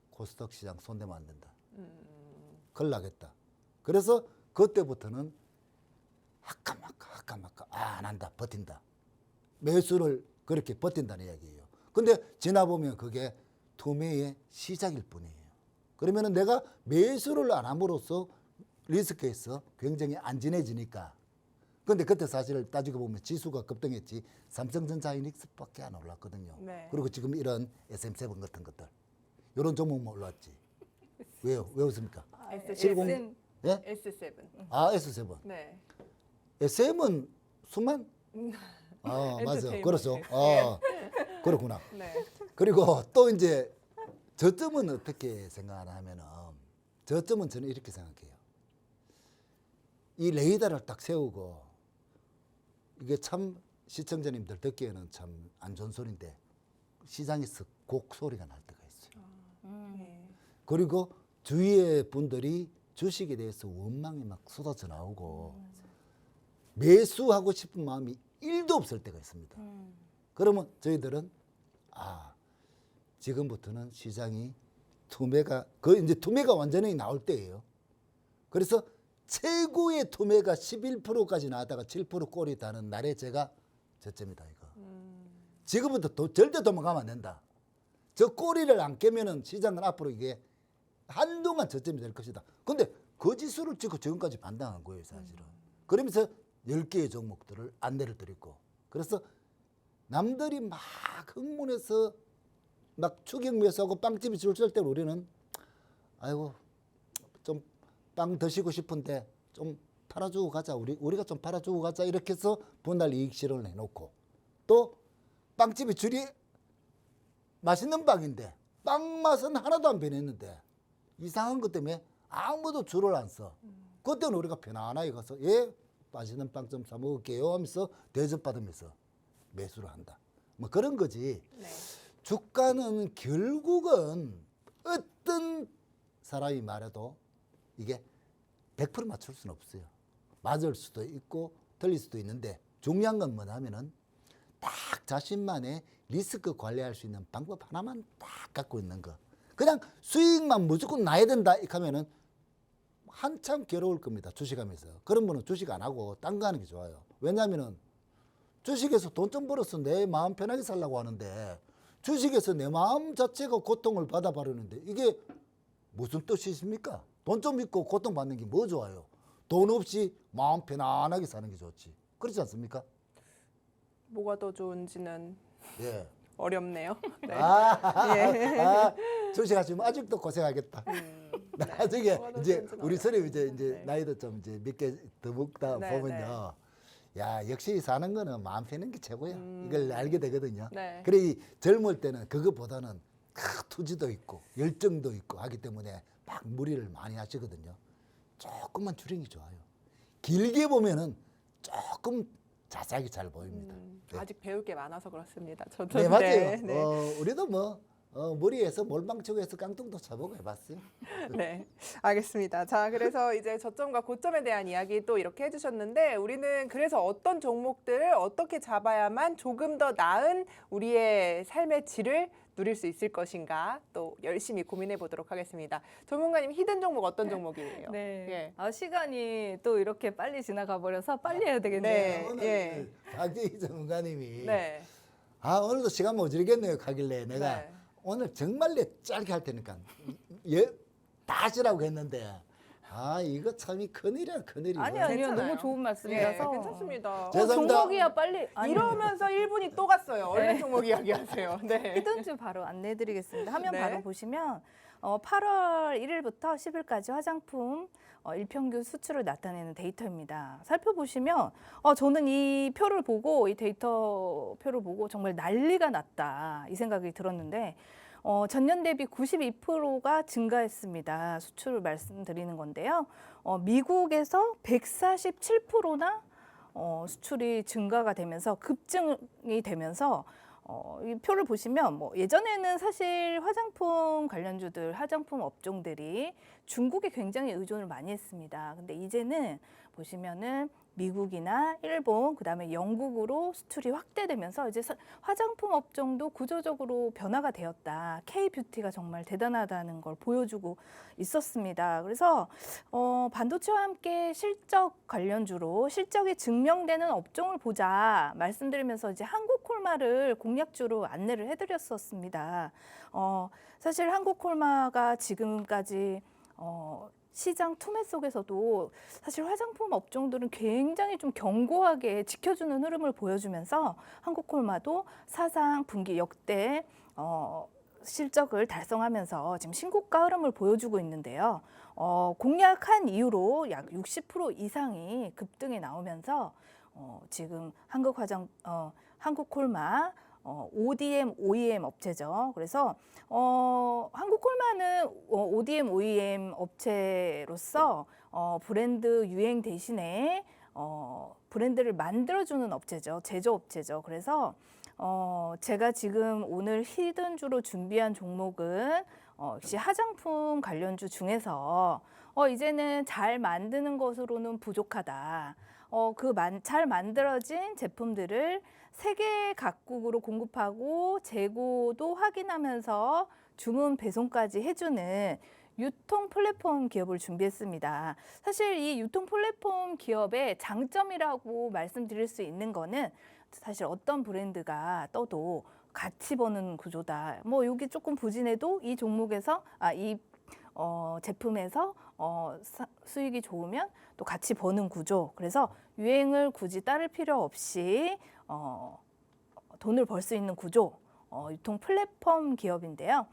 코스닥 시장 손대면 안 된다. 큰일 나겠다. 그래서 그때부터는 하까마까 안 한다. 버틴다. 매수를 그렇게 버틴다는 이야기예요. 근데 지나보면 그게 투매의 시작일 뿐이에요. 그러면은 내가 매수를 안 함으로써 리스크에서 굉장히 안전해지니까. 근데 그때 사실 따지고 보면 지수가 급등했지 삼성전자 하이닉스밖에 안 올랐거든요. 네. 그리고 지금 이런 SM7 같은 것들 이런 종목만 올랐지. 왜요? 왜 웃습니까? S7. 예? S7. S7. 네. SM은 수만? 맞아. 엔터테인먼트. 그렇죠. 그렇구나. 네. 그리고 또 이제 저점은 어떻게 생각하나 하면은 저점은 저는 이렇게 생각해요. 이 레이더를 딱 세우고 이게 참 시청자님들 듣기에는 참 안 좋은 소리인데 시장에서 곡 소리가 날 때가 있어요. 네. 그리고 주위의 분들이 주식에 대해서 원망이 막 쏟아져 나오고 매수하고 싶은 마음이 1도 일도 없을 때가 있습니다. 그러면 저희들은 지금부터는 시장이 이제 투매가 완전히 나올 때예요. 그래서 최고의 투매가 11%까지 나왔다가 7% 꼴이 다는 날에 제가 저점이다 이거. 지금부터 절대 도망가면 안 된다. 저 꼬리를 안 깨면은 시장은 앞으로 이게 한동안 저점이 될 것이다. 근데 그 지수를 찍고 지금까지 반등한 거예요, 사실은. 그러면서 10개의 종목들을 안내를 드렸고. 그래서 남들이 막 흥분해서 막 추격 매수하고 빵집이 줄 설 때 우리는 아이고 좀 빵 드시고 싶은데 좀 팔아주고 가자. 우리가 좀 팔아주고 가자. 이렇게 해서 분할 이익 실현을 해놓고 또 빵집이 줄이 맛있는 빵인데 빵 맛은 하나도 안 변했는데 이상한 것 때문에 아무도 줄을 안 서. 그때는 우리가 편안하게 가서 맛있는 빵 좀 사 먹을게요 하면서 대접받으면서 매수를 한다. 뭐 그런 거지. 네. 주가는 결국은 어떤 사람이 말해도 이게 100% 맞출 수는 없어요. 맞을 수도 있고 틀릴 수도 있는데 중요한 건 뭐냐면은 딱 자신만의 리스크 관리할 수 있는 방법 하나만 딱 갖고 있는 거. 그냥 수익만 무조건 나야 된다 이렇게 하면은 한참 괴로울 겁니다. 주식하면서. 그런 분은 주식 안 하고 딴 거 하는 게 좋아요. 왜냐하면은 주식에서 돈 좀 벌어서 내 마음 편하게 살라고 하는데 주식에서 내 마음 자체가 고통을 받아버리는데 이게 무슨 뜻이십니까? 돈 좀 있고 고통받는 게 뭐 좋아요? 돈 없이 마음 편안하게 사는 게 좋지. 그렇지 않습니까? 뭐가 더 좋은지는 예. 어렵네요. 네. 주식하시면 아직도 고생하겠다. 나중에 뭐가 더 이제 좋은지는 우리 서로 이제 네. 나이도 좀 이제 몇 개 더 먹다 네, 보면요. 야 역시 사는 거는 마음 편한 게 최고야. 이걸 알게 되거든요. 네. 그래 이 젊을 때는 그거보다는 투지도 있고 열정도 있고 하기 때문에 막 무리를 많이 하시거든요. 조금만 줄이는 게 좋아요. 길게 보면은 조금 자세하게 잘 보입니다. 네. 아직 배울 게 많아서 그렇습니다. 저도 네, 맞아요. 네. 우리도 뭐 머리에서 몰빵치고 해서 깡통도 쳐보고 해봤어요. 네, 알겠습니다. 자, 그래서 이제 저점과 고점에 대한 이야기 또 이렇게 해주셨는데 우리는 그래서 어떤 종목들을 어떻게 잡아야만 조금 더 나은 우리의 삶의 질을 누릴 수 있을 것인가 또 열심히 고민해 보도록 하겠습니다. 전문가님 히든 종목 어떤 종목이에요? 네. 예. 시간이 또 이렇게 빨리 지나가 버려서 빨리 해야 되겠네요. 네. 예. 박재희 전문가님이 네. 오늘도 시간 모자르겠네요 가길래 내가 네. 오늘 정말 짧게 할 테니까 다 하시라고 했는데 이거 참이 큰일이야 큰일이야. 아니요, 괜찮아요. 너무 좋은 말씀이라서. 예, 괜찮습니다. 죄송합니다. 종목이야 빨리. 아니, 이러면서 1분이 또 갔어요. 얼른 종목 이야기하세요. 네. 히든주 바로 안내해드리겠습니다. 화면 네. 바로 보시면 8월 1일부터 10일까지 화장품 일평균 수출을 나타내는 데이터입니다. 살펴보시면 저는 이 표를 보고 이 데이터 표를 보고 정말 난리가 났다 이 생각이 들었는데 전년 대비 92%가 증가했습니다. 수출을 말씀드리는 건데요. 미국에서 147%나 수출이 증가가 되면서 급증이 되면서 이 표를 보시면 뭐 예전에는 사실 화장품 관련주들, 화장품 업종들이 중국에 굉장히 의존을 많이 했습니다. 근데 이제는 보시면은 미국이나 일본, 그다음에 영국으로 수출이 확대되면서 이제 화장품 업종도 구조적으로 변화가 되었다. K-뷰티가 정말 대단하다는 걸 보여주고 있었습니다. 그래서 반도체와 함께 실적 관련주로 실적이 증명되는 업종을 보자 말씀드리면서 이제 한국콜마를 공략주로 안내를 해드렸었습니다. 사실 한국콜마가 지금까지 시장 투매 속에서도 사실 화장품 업종들은 굉장히 좀 견고하게 지켜주는 흐름을 보여주면서 한국콜마도 사상 분기 역대 실적을 달성하면서 지금 신고가 흐름을 보여주고 있는데요. 공략한 이후로 약 60% 이상이 급등이 나오면서 지금 한국콜마 ODM, OEM 업체죠. 그래서 한국콜마는 ODM, OEM 업체로서 브랜드 유행 대신에 브랜드를 만들어주는 업체죠. 제조업체죠. 그래서 제가 지금 오늘 히든주로 준비한 종목은 역시 화장품 관련주 중에서 이제는 잘 만드는 것으로는 부족하다. 잘 만들어진 제품들을 세계 각국으로 공급하고 재고도 확인하면서 주문 배송까지 해주는 유통 플랫폼 기업을 준비했습니다. 사실 이 유통 플랫폼 기업의 장점이라고 말씀드릴 수 있는 거는 사실 어떤 브랜드가 떠도 같이 버는 구조다. 뭐 여기 조금 부진해도 이 종목에서 제품에서 수익이 좋으면 또 같이 버는 구조. 그래서 유행을 굳이 따를 필요 없이 돈을 벌 수 있는 구조. 유통 플랫폼 기업인데요.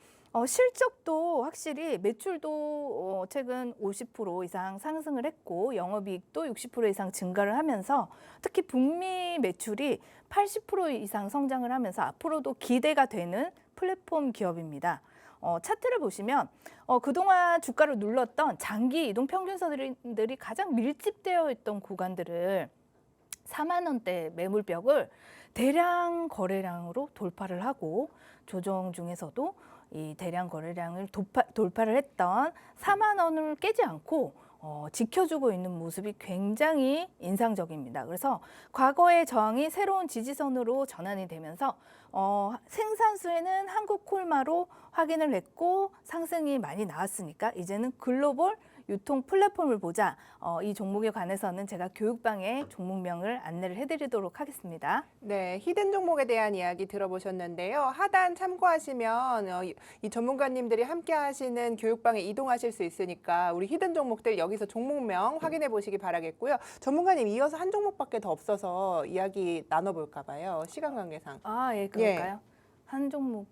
실적도 확실히 매출도 최근 50% 이상 상승을 했고 영업이익도 60% 이상 증가를 하면서 특히 북미 매출이 80% 이상 성장을 하면서 앞으로도 기대가 되는 플랫폼 기업입니다. 차트를 보시면 그동안 주가를 눌렀던 장기 이동 평균선들이 가장 밀집되어 있던 구간들을 4만 원대 매물벽을 대량 거래량으로 돌파를 하고 조정 중에서도 이 대량 거래량을 돌파를 했던 4만 원을 깨지 않고 지켜주고 있는 모습이 굉장히 인상적입니다. 그래서 과거의 저항이 새로운 지지선으로 전환이 되면서 생산수에는 한국 콜마로 확인을 했고 상승이 많이 나왔으니까 이제는 글로벌 유통 플랫폼을 보자. 이 종목에 관해서는 제가 교육방에 종목명을 안내를 해드리도록 하겠습니다. 네, 히든 종목에 대한 이야기 들어보셨는데요. 하단 참고하시면 이 전문가님들이 함께 하시는 교육방에 이동하실 수 있으니까 우리 히든 종목들 여기서 종목명 확인해 보시기 바라겠고요. 전문가님 이어서 한 종목밖에 더 없어서 이야기 나눠볼까 봐요. 시간 관계상. 예, 그럴까요? 한 종목.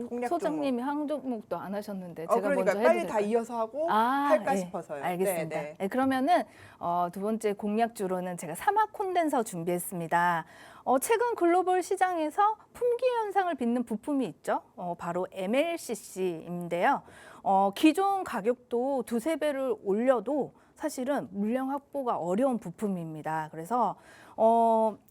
공략 소장님이 한 종목도 안 하셨는데 제가 그러니까 먼저 빨리 해도 다 될까요? 이어서 하고 할까 예, 싶어서요. 알겠습니다. 네. 네, 그러면은 두 번째 공략주로는 제가 사막 콘덴서 준비했습니다. 최근 글로벌 시장에서 품귀 현상을 빚는 부품이 있죠. 바로 MLCC인데요. 기존 가격도 두세 배를 올려도 사실은 물량 확보가 어려운 부품입니다. 그래서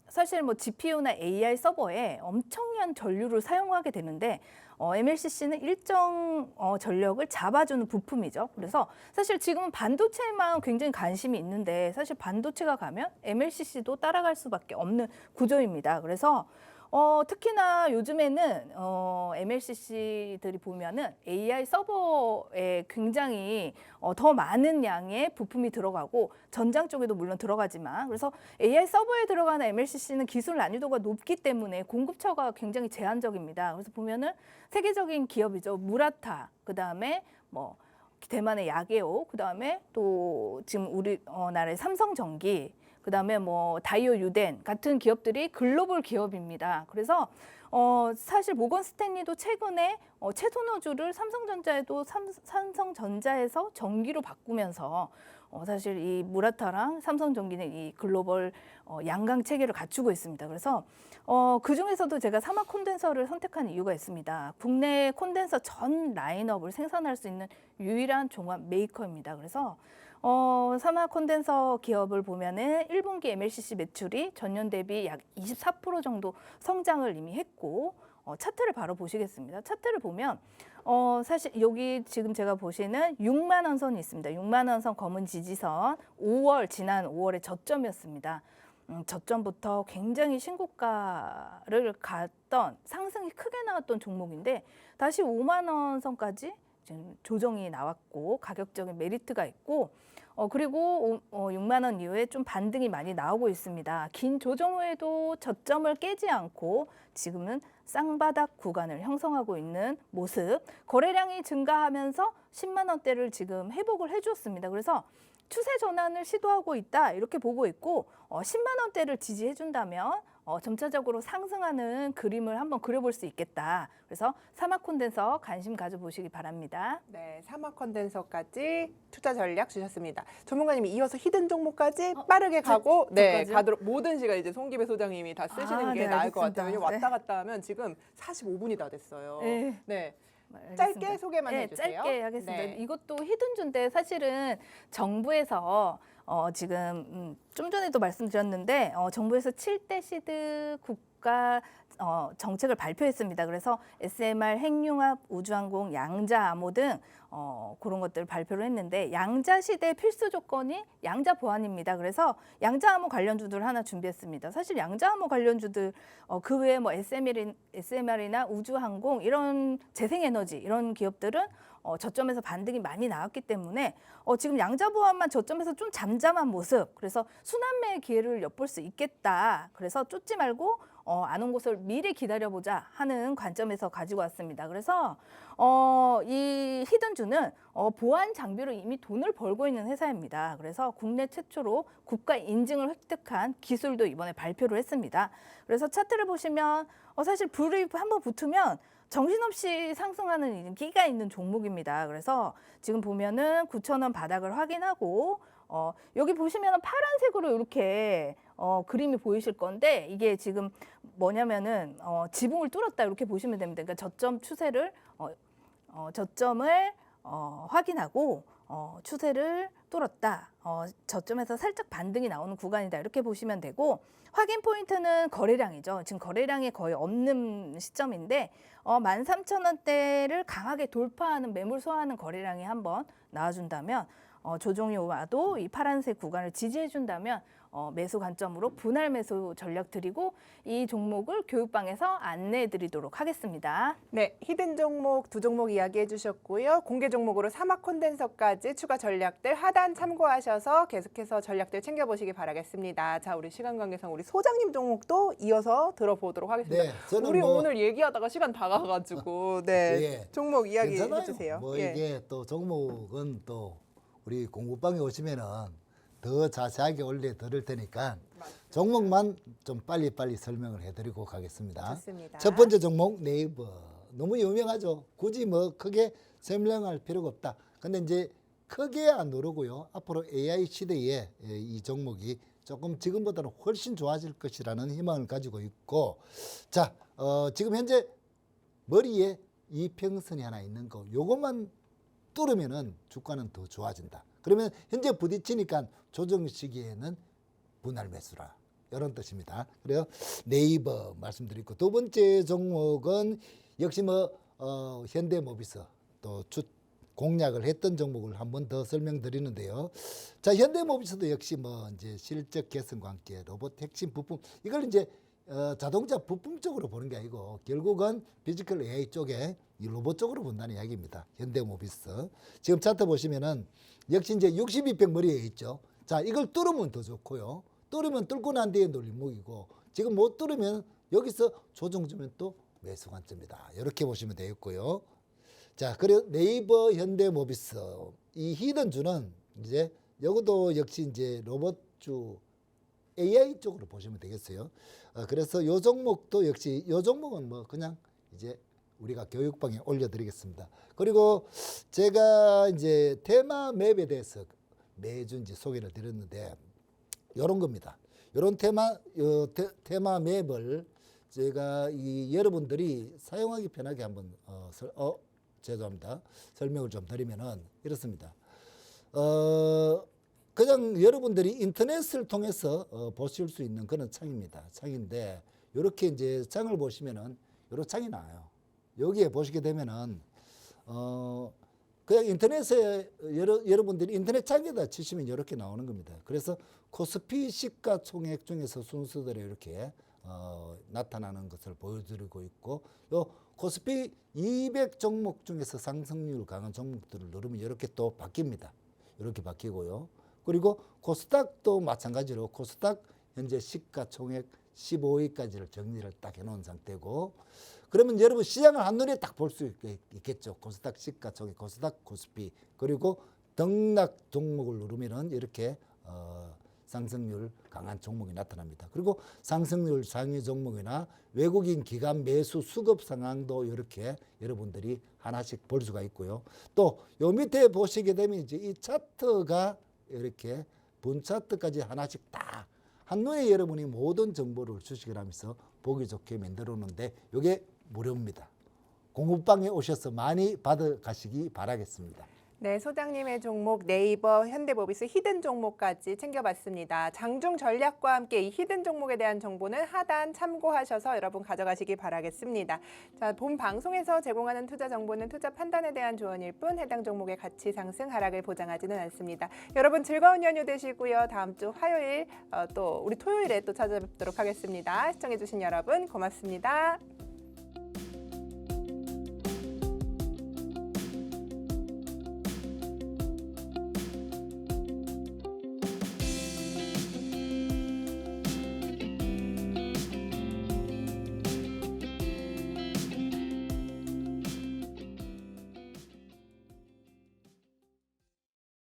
사실 뭐 GPU나 AI 서버에 엄청난 전류를 사용하게 되는데 MLCC는 일정 전력을 잡아주는 부품이죠. 그래서 사실 지금은 반도체만 굉장히 관심이 있는데 사실 반도체가 가면 MLCC도 따라갈 수밖에 없는 구조입니다. 그래서 특히나 요즘에는 MLCC들이 보면은 AI 서버에 굉장히 더 많은 양의 부품이 들어가고 전장 쪽에도 물론 들어가지만 그래서 AI 서버에 들어가는 MLCC는 기술 난이도가 높기 때문에 공급처가 굉장히 제한적입니다. 그래서 보면은 세계적인 기업이죠. 무라타, 그다음에 뭐 대만의 야게오, 그다음에 또 지금 우리나라의 삼성전기, 그다음에 뭐 다이오 유덴 같은 기업들이 글로벌 기업입니다. 그래서 사실 모건 스탠리도 최근에 채소노즐을 삼성전자에서 전기로 바꾸면서 사실 이 무라타랑 삼성전기는 이 글로벌 양강 체계를 갖추고 있습니다. 그래서 그 중에서도 제가 사막 콘덴서를 선택한 이유가 있습니다. 국내 콘덴서 전 라인업을 생산할 수 있는 유일한 종합 메이커입니다. 그래서 사막 콘덴서 기업을 보면은 1분기 MLCC 매출이 전년 대비 약 24% 정도 성장을 이미 했고 차트를 바로 보시겠습니다. 차트를 보면 사실 여기 지금 제가 보시는 6만 원 선이 있습니다. 6만 원 선 검은 지지선 지난 5월의 저점이었습니다. 저점부터 굉장히 신고가를 갔던 상승이 크게 나왔던 종목인데 다시 5만 원 선까지 지금 조정이 나왔고 가격적인 메리트가 있고 그리고 6만 원 이후에 좀 반등이 많이 나오고 있습니다. 긴 조정 후에도 저점을 깨지 않고 지금은 쌍바닥 구간을 형성하고 있는 모습. 거래량이 증가하면서 10만 원대를 지금 회복을 해주었습니다. 그래서 추세 전환을 시도하고 있다 이렇게 보고 있고 10만 원대를 지지해 준다면 점차적으로 상승하는 그림을 한번 그려볼 수 있겠다. 그래서 사막 콘덴서 관심 가져보시기 바랍니다. 네, 사막 컨덴서까지 투자 전략 주셨습니다. 전문가님이 이어서 히든 종목까지 빠르게 가고 저까지요? 가도록 모든 시간 이제 송기배 소장님이 다 쓰시는 게 네, 나을 것 알겠습니다. 같아요. 왜냐면 왔다 갔다 하면 지금 45분이 다 됐어요. 네. 네. 알겠습니다. 짧게 소개만 해주세요. 짧게 하겠습니다. 네. 이것도 히든주인데 사실은 정부에서 지금 좀 전에도 말씀드렸는데 정부에서 7대 시드 국가 정책을 발표했습니다. 그래서 SMR, 핵융합, 우주항공, 양자암호 등 그런 것들을 발표를 했는데 양자 시대의 필수 조건이 양자 보안입니다. 그래서 양자암호 관련주들 하나 준비했습니다. 사실 양자암호 관련주들 그 외에 뭐 SMR이나 우주항공 이런 재생에너지 이런 기업들은 저점에서 반등이 많이 나왔기 때문에 지금 양자 보안만 저점에서 좀 잠잠한 모습. 그래서 순환매의 기회를 엿볼 수 있겠다. 그래서 쫓지 말고 안 온 곳을 미리 기다려보자 하는 관점에서 가지고 왔습니다. 그래서 이 히든주는 보안 장비로 이미 돈을 벌고 있는 회사입니다. 그래서 국내 최초로 국가 인증을 획득한 기술도 이번에 발표를 했습니다. 그래서 차트를 보시면 사실 불이 한번 붙으면 정신없이 상승하는 인기가 있는 종목입니다. 그래서 지금 보면은 9,000원 바닥을 확인하고 여기 보시면 파란색으로 이렇게 그림이 보이실 건데 이게 지금 뭐냐면은 지붕을 뚫었다 이렇게 보시면 됩니다. 그러니까 저점 추세를 저점을 확인하고 추세를 뚫었다. 저점에서 살짝 반등이 나오는 구간이다. 이렇게 보시면 되고 확인 포인트는 거래량이죠. 지금 거래량이 거의 없는 시점인데 13,000원대를 강하게 돌파하는 매물 소화하는 거래량이 한번 나와준다면 조정이 와도 이 파란색 구간을 지지해준다면 매수 관점으로 분할 매수 전략 드리고 이 종목을 교육방에서 안내해 드리도록 하겠습니다. 네, 히든 종목 두 종목 이야기해 주셨고요. 공개 종목으로 사막 콘덴서까지 추가 전략들 하단 참고하셔서 계속해서 전략들 챙겨보시기 바라겠습니다. 자, 우리 시간 관계상 우리 소장님 종목도 이어서 들어보도록 하겠습니다. 네, 저는 우리 뭐- 오늘 얘기하다가 시간 다 가가지고 네, 예. 종목 이야기 괜찮아요. 해주세요. 뭐 예. 이게 또 종목은 또 우리 공부방에 오시면은 더 자세하게 올려 드릴 테니까 종목만 좀 빨리빨리 설명을 해드리고 가겠습니다. 좋습니다. 첫 번째 종목 네이버. 너무 유명하죠. 굳이 뭐 크게 설명할 필요가 없다. 근데 이제 크게 안 오르고요. 앞으로 AI 시대에 이 종목이 조금 지금보다는 훨씬 좋아질 것이라는 희망을 가지고 있고, 자, 지금 현재 머리에 이평선이 하나 있는 거, 요것만 뚫으면은 주가는 더 좋아진다. 그러면 현재 부딪히니까 조정 시기에는 분할 매수라. 이런 뜻입니다. 그래요. 네이버 말씀드리고 두 번째 종목은 역시 뭐 현대모비스 또 공략을 했던 종목을 한 번 더 설명드리는데요. 자, 현대모비스도 역시 뭐 이제 실적 개선과 함께 로봇 핵심 부품 이걸 이제 자동차 부품 쪽으로 보는 게 아니고 결국은 피지컬 AI 쪽에 이 로봇 쪽으로 본다는 이야기입니다. 현대모비스. 지금 차트 보시면은 역시 이제 62평 머리에 있죠. 자, 이걸 뚫으면 더 좋고요. 뚫으면 뚫고 난 뒤에 놀림목이고 지금 못 뚫으면 여기서 조정 주면 또 매수 관점이다. 이렇게 보시면 되겠고요. 자, 그리고 네이버 현대모비스 이 히든주는 이제 이것도 역시 이제 로봇주 AI 쪽으로 보시면 되겠어요. 그래서 요 종목도 역시 요 종목은 뭐 그냥 이제 우리가 교육방에 올려드리겠습니다. 그리고 제가 이제 테마 맵에 대해서 매주 이제 소개를 드렸는데 이런 겁니다. 이런 테마 맵을 제가 여러분들이 사용하기 편하게 한번 죄송합니다. 설명을 좀 드리면은 이렇습니다. 그냥 여러분들이 인터넷을 통해서 보실 수 있는 그런 창입니다. 창인데 이렇게 이제 창을 보시면은 이런 창이 나와요. 여기에 보시게 되면은 그냥 인터넷에 여러분들이 인터넷 창에다 치시면 이렇게 나오는 겁니다. 그래서 코스피 시가총액 중에서 순서대로 이렇게 나타나는 것을 보여드리고 있고 요 코스피 200 종목 중에서 상승률 강한 종목들을 누르면 이렇게 또 바뀝니다. 이렇게 바뀌고요. 그리고 코스닥도 마찬가지로 코스닥 현재 시가총액 15위까지를 정리를 딱 해놓은 상태고 그러면 여러분 시장을 한눈에 딱 볼 수 있겠죠. 코스닥 시가총액, 코스닥 코스피 그리고 등락 종목을 누르면은 이렇게 상승률 강한 종목이 나타납니다. 그리고 상승률 상위 종목이나 외국인 기관 매수 수급 상황도 이렇게 여러분들이 하나씩 볼 수가 있고요. 또 요 밑에 보시게 되면 이제 이 차트가 이렇게 분 차트까지 하나씩 다 한눈에 여러분이 모든 정보를 주식을 하면서 보기 좋게 만들어 놓는데 이게 무료입니다. 공부방에 오셔서 많이 받아가시기 바라겠습니다. 네, 소장님의 종목 네이버, 현대모비스 히든 종목까지 챙겨봤습니다. 장중 전략과 함께 이 히든 종목에 대한 정보는 하단 참고하셔서 여러분 가져가시기 바라겠습니다. 자, 본 방송에서 제공하는 투자 정보는 투자 판단에 대한 조언일 뿐 해당 종목의 가치 상승 하락을 보장하지는 않습니다. 여러분 즐거운 연휴 되시고요. 다음 주 화요일 또 우리 토요일에 또 찾아뵙도록 하겠습니다. 시청해주신 여러분 고맙습니다.